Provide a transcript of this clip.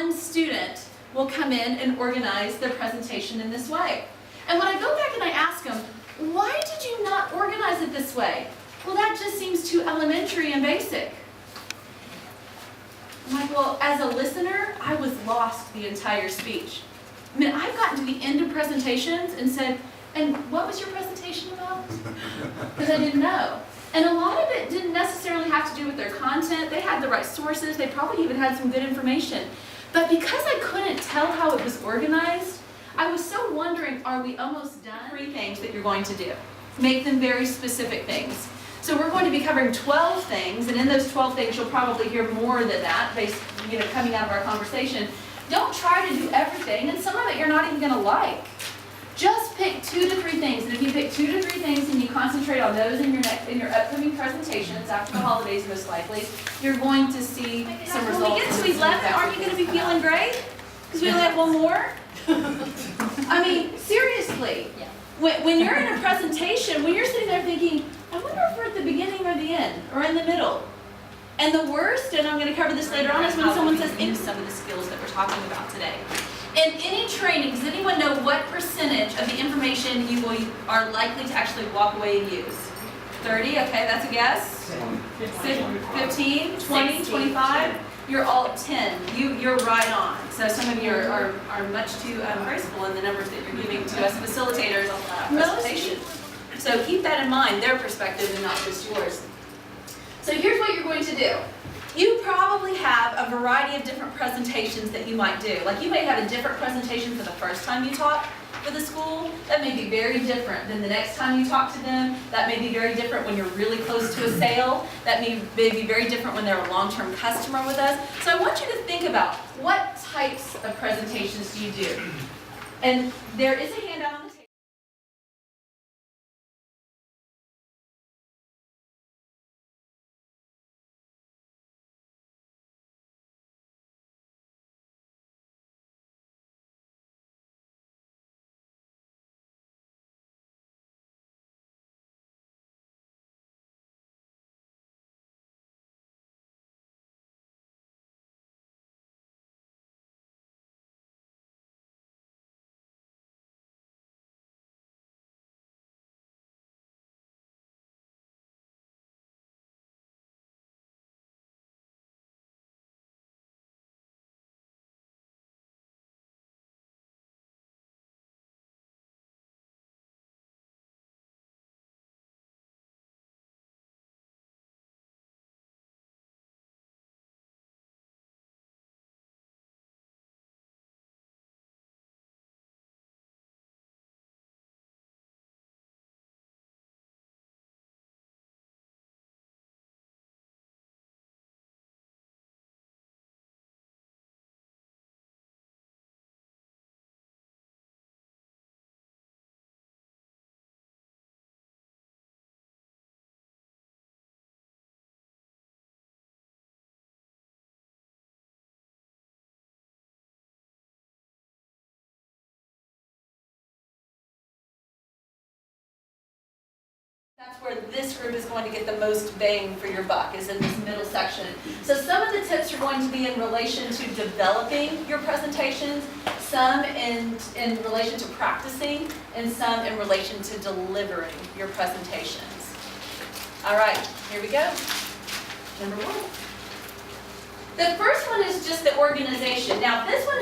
one student will come in and organize their presentation in this way. And when I go back and I ask them, why did you not organize it this way? Well, that just seems too elementary and basic. I'm like, well, as a listener, I was lost the entire speech. I mean, I've gotten to the end of presentations and said, and what was your presentation about? Because I didn't know. And a lot of it didn't necessarily have to do with their content. They had the right sources. They probably even had some good information. But because I couldn't tell how it was organized, I was so wondering, are we almost done? 3 things that you're going to do. Make them very specific things. So we're going to be covering 12 things, and in those 12 things, you'll probably hear more than that, based, coming out of our conversation. Don't try to do everything, and some of it you're not even going to like. Just pick 2 to 3 things, and if you pick 2 to 3 things and you concentrate on those in your upcoming presentations after the holidays, most likely, you're going to see some results. When we get to 11, aren't you going to be feeling great? Because we only have one more. I mean, seriously. Yeah. When you're in a presentation, when you're sitting there thinking, I wonder if we're at the beginning or the end, or in the middle. And the worst, and I'm going to cover this later on, is when someone says, use some of the skills that we're talking about today. In any training, does anyone know what percentage of the information you are likely to actually walk away and use? 30, okay, that's a guess. 15, 20, 25? You're all at 10. You're right on. So some of you are much too graceful in the numbers that you're giving to us facilitators on the presentation. So keep that in mind, their perspective and not just yours. So here's what you're going to do. You probably have a variety of different presentations that you might do. Like you may have a different presentation for the first time you talk for the school. That may be very different than the next time you talk to them. That may be very different when you're really close to a sale. That may be very different when they're a long-term customer with us. So I want you to think about what types of presentations do you do? And there is a handout on the table. That's where this group is going to get the most bang for your buck, is in this middle section. So some of the tips are going to be in relation to developing your presentations, some in relation to practicing, and some in relation to delivering your presentations. All right, here we go. Number 1. The first one is just the organization. Now this one